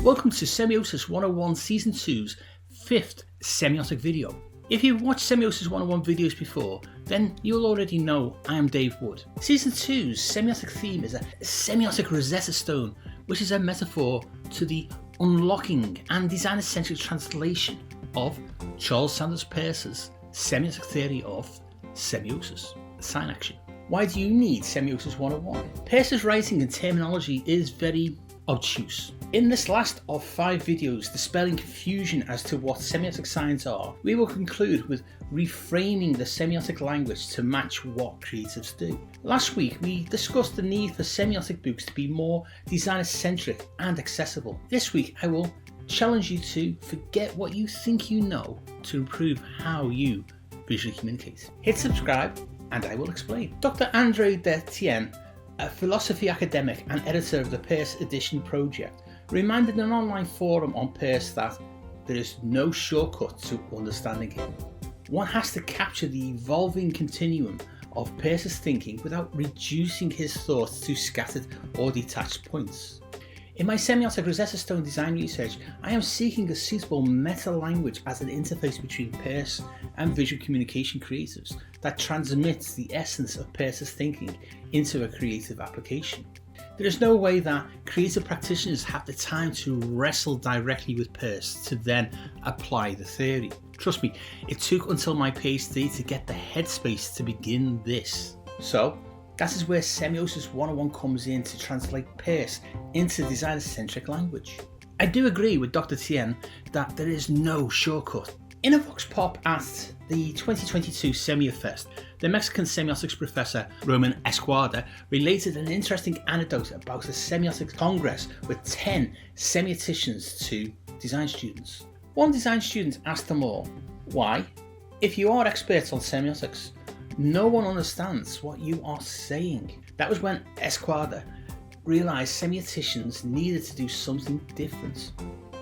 Welcome to Semiosis 101 Season 2's 5th semiotic video. If you've watched Semiosis 101 videos before, then you'll already know I am Dave Wood. Season 2's semiotic theme is a semiotic Rosetta Stone, which is a metaphor to the unlocking and designer-centric translation of Charles Sanders Peirce's semiotic theory of semiosis, sign action. Why do you need Semiosis 101? Peirce's writing and terminology is very obtuse. In this last of 5 videos dispelling confusion as to what semiotic signs are, we will conclude with reframing the semiotic language to match what creatives do. Last week we discussed the need for semiotic books to be more designer-centric and accessible. This week I will challenge you to forget what you think you know to improve how you visually communicate. Hit subscribe and I will explain. Dr. André Detienne, a philosophy academic and editor of the Peirce Edition project, reminded an online forum on Peirce that there is no shortcut to understanding him. One has to capture the evolving continuum of Peirce's thinking without reducing his thoughts to scattered or detached points. In my semiotic Rosetta Stone design research, I am seeking a suitable meta-language as an interface between Peirce and visual communication creatives that transmits the essence of Peirce's thinking into a creative application. There is no way that creative practitioners have the time to wrestle directly with Peirce to then apply the theory. Trust me, it took until my PhD to get the headspace to begin this. So, that is where Semiosis 101 comes in to translate Peirce into designer-centric language. I do agree with Dr. Tien that there is no shortcut. In a vox pop at the 2022 SemioFest, the Mexican semiotics professor Roman Esquada related an interesting anecdote about a semiotics congress with 10 semioticians to design students. One design student asked them all, "Why, if you are experts on semiotics, no one understands what you are saying?" That was when Esquada realised semioticians needed to do something different.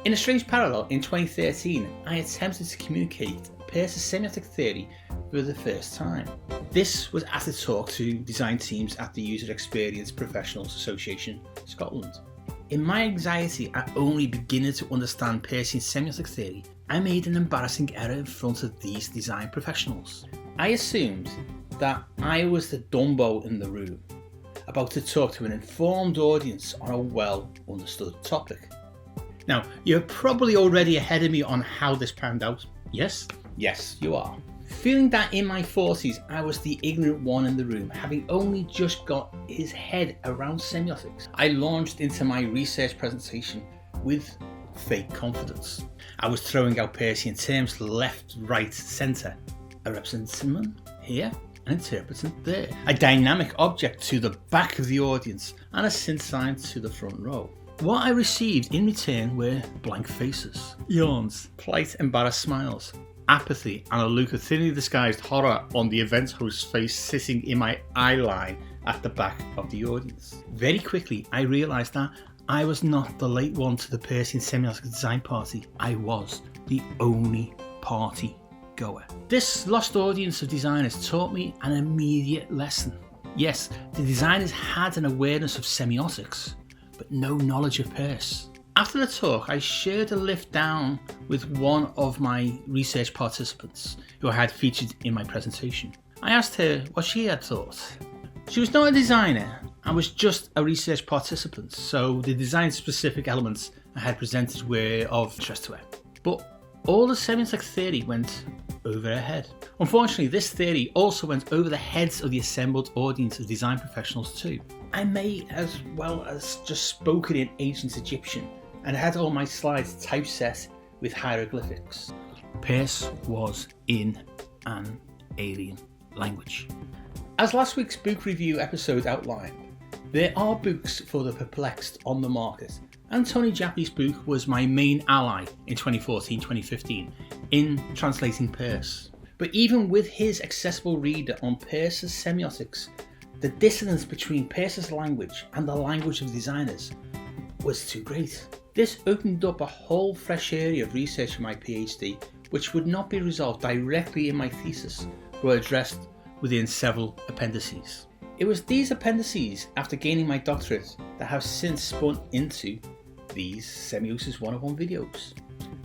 In a strange parallel, in 2013, I attempted to communicate Peirce's semiotic theory for the first time. This was at a talk to design teams at the User Experience Professionals Association, Scotland. In my anxiety at only beginning to understand Peircean semiotic theory, I made an embarrassing error in front of these design professionals. I assumed that I was the Dumbo in the room, about to talk to an informed audience on a well understood topic. Now, you're probably already ahead of me on how this panned out. Yes? Yes, you are. Feeling that in my 40s I was the ignorant one in the room, having only just got his head around semiotics, I launched into my research presentation with fake confidence. I was throwing out Peircean terms left, right, centre, a representative here, an interpretant there, a dynamic object to the back of the audience, and a synth sign to the front row. What I received in return were blank faces, yawns, polite embarrassed smiles, apathy, and a look of thinly disguised horror on the event host's face sitting in my eye line at the back of the audience. Very quickly I realised that I was not the late one to the Peircean semiotic design party. I was the only party goer. This lost audience of designers taught me an immediate lesson. Yes, the designers had an awareness of semiotics, but no knowledge of Peirce. After the talk, I shared a lift down with one of my research participants who I had featured in my presentation. I asked her what she had thought. She was not a designer and was just a research participant, so the design specific elements I had presented were of interest to her. But all the semiotic theory went over her head. Unfortunately, this theory also went over the heads of the assembled audience of design professionals too. I may as well as just spoken in ancient Egyptian and had all my slides typeset with hieroglyphics. Peirce was in an alien language. As last week's book review episode outlined, there are books for the perplexed on the market, and Tony Jappy's book was my main ally in 2014-2015 in translating Peirce. But even with his accessible reader on Peirce's semiotics, the dissonance between Peirce's language and the language of designers was too great. This opened up a whole fresh area of research for my PhD, which would not be resolved directly in my thesis, but addressed within several appendices. It was these appendices, after gaining my doctorate, that have since spun into these Semiosis 101 videos.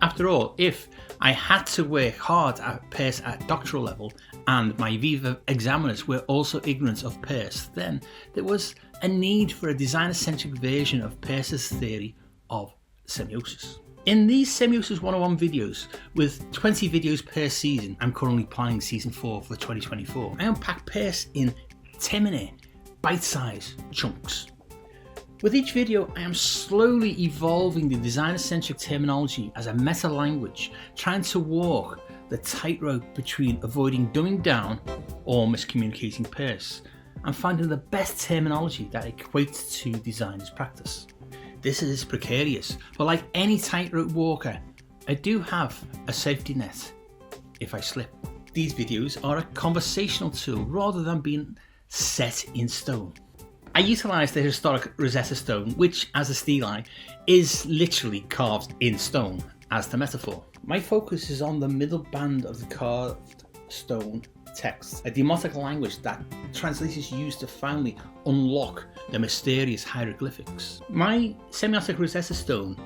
After all, if I had to work hard at Peirce at doctoral level and my Viva examiners were also ignorant of Peirce, then there was a need for a designer-centric version of Peirce's theory of semiosis. In these Semiosis 101 videos, with 20 videos per season, I'm currently planning season 4 for 2024, I unpack Peirce in 10-minute, bite-sized chunks. With each video, I am slowly evolving the designer-centric terminology as a meta-language, trying to walk the tightrope between avoiding dumbing down or miscommunicating Peirce, and finding the best terminology that equates to designer's practice. This is precarious, but like any tightrope walker, I do have a safety net if I slip. These videos are a conversational tool rather than being set in stone. I utilise the historic Rosetta Stone, which as a stele is literally carved in stone as the metaphor. My focus is on the middle band of the carved stone text, a demotic language that translators use to finally unlock the mysterious hieroglyphics. My semiotic Rosetta Stone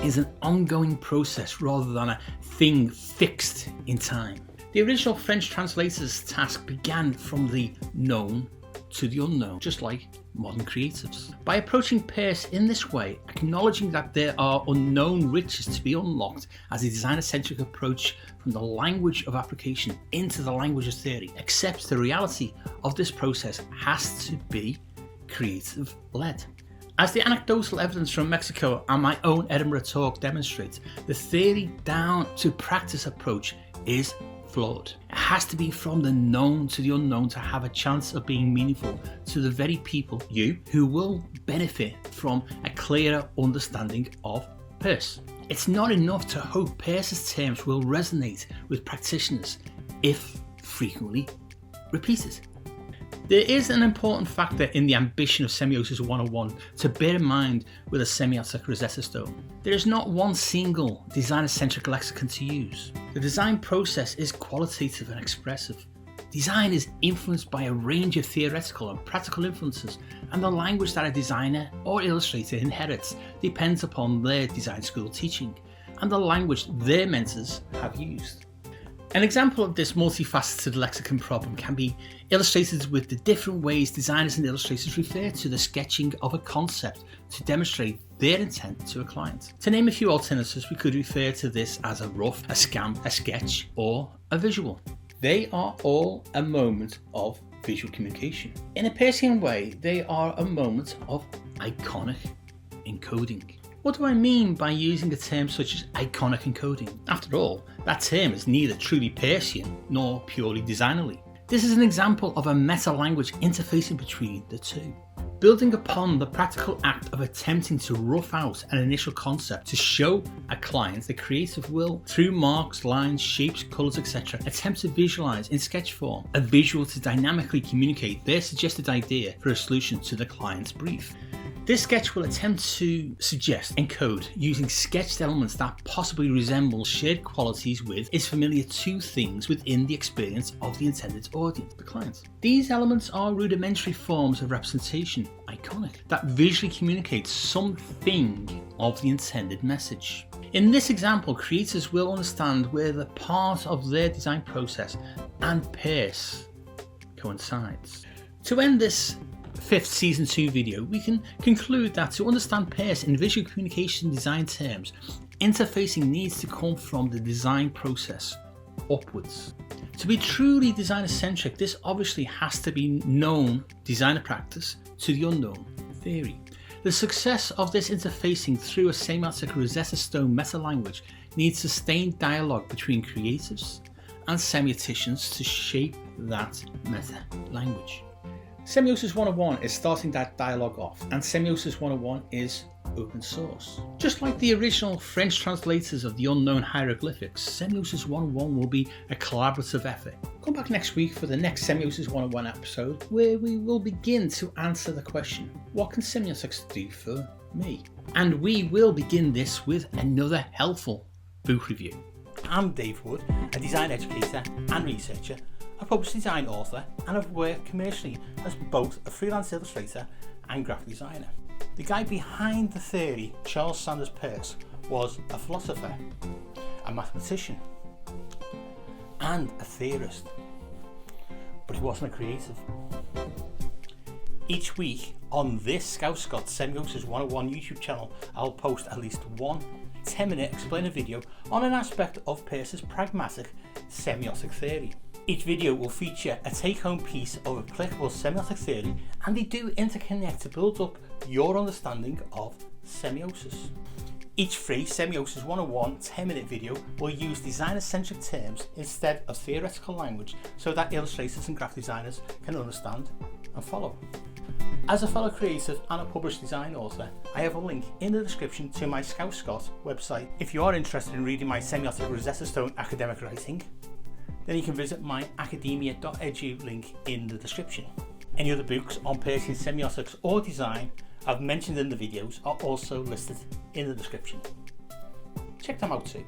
is an ongoing process rather than a thing fixed in time. The original French translator's task began from the known to the unknown, just like modern creatives. By approaching Peirce in this way, acknowledging that there are unknown riches to be unlocked as a designer-centric approach from the language of application into the language of theory, accepts the reality of this process has to be creative-led. As the anecdotal evidence from Mexico and my own Edinburgh talk demonstrates, the theory down to practice approach is flawed. It has to be from the known to the unknown to have a chance of being meaningful to the very people, you, who will benefit from a clearer understanding of Peirce. It's not enough to hope Peirce's terms will resonate with practitioners if frequently repeated. There is an important factor in the ambition of Semiosis 101 to bear in mind with a semiotic Rosetta Stone. There is not one single designer-centric lexicon to use. The design process is qualitative and expressive. Design is influenced by a range of theoretical and practical influences, and the language that a designer or illustrator inherits depends upon their design school teaching and the language their mentors have used. An example of this multifaceted lexicon problem can be illustrated with the different ways designers and illustrators refer to the sketching of a concept to demonstrate their intent to a client. To name a few alternatives, we could refer to this as a rough, a scamp, a sketch, or a visual. They are all a moment of visual communication. In a Peircean way, they are a moment of iconic encoding. What do I mean by using a term such as iconic encoding? After all, that term is neither truly Peircean nor purely designerly. This is an example of a meta-language interfacing between the two. Building upon the practical act of attempting to rough out an initial concept to show a client, the creative will, through marks, lines, shapes, colours, etc., attempt to visualise in sketch form a visual to dynamically communicate their suggested idea for a solution to the client's brief. This sketch will attempt to suggest, encode, using sketched elements that possibly resemble shared qualities with is familiar to things within the experience of the intended audience, the client. These elements are rudimentary forms of representation, iconic, that visually communicate something of the intended message. In this example, creators will understand where the part of their design process and Peirce coincides. To end this 5th season 2 video, we can conclude that to understand Peirce in visual communication design terms, interfacing needs to come from the design process upwards. To be truly designer-centric, this obviously has to be known designer practice to the unknown theory. The success of this interfacing through a semiotic Rosetta Stone meta-language needs sustained dialogue between creatives and semioticians to shape that meta-language. Semiosis 101 is starting that dialogue off, and Semiosis 101 is open source. Just like the original French translators of the unknown hieroglyphics, Semiosis 101 will be a collaborative effort. Come back next week for the next Semiosis 101 episode, where we will begin to answer the question, what can semiotics do for me? And we will begin this with another helpful book review. I'm Dave Wood, a design educator and researcher, a published design author, and I've worked commercially as both a freelance illustrator and graphic designer. The guy behind the theory, Charles Sanders Peirce, was a philosopher, a mathematician, and a theorist, but he wasn't a creative. Each week on this Scout Scott Semiosis 101 YouTube channel, I'll post at least one 10-minute explainer video on an aspect of Peirce's pragmatic semiotic theory. Each video will feature a take-home piece of applicable semiotic theory, and they do interconnect to build up your understanding of semiosis. Each free Semiosis 101 10-minute video will use designer-centric terms instead of theoretical language so that illustrators and graphic designers can understand and follow. As a fellow creative and a published design author, I have a link in the description to my Scout Scott website. If you are interested in reading my semiotic Rosetta Stone academic writing, then you can visit my academia.edu link in the description. Any other books on Peircean semiotics or design I've mentioned in the videos are also listed in the description. Check them out too.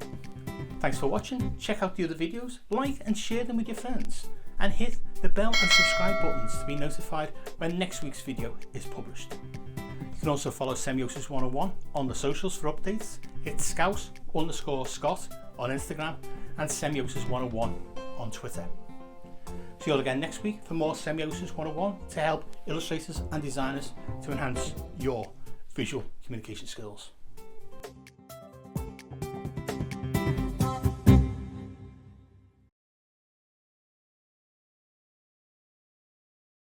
Thanks for watching. Check out the other videos, like and share them with your friends, and hit the bell and subscribe buttons to be notified when next week's video is published. You can also follow Semiosis 101 on the socials for updates. Hit Scout_Scott on Instagram and Semiosis 101 on Twitter. See you all again next week for more Semiosis 101 to help illustrators and designers to enhance your visual communication skills.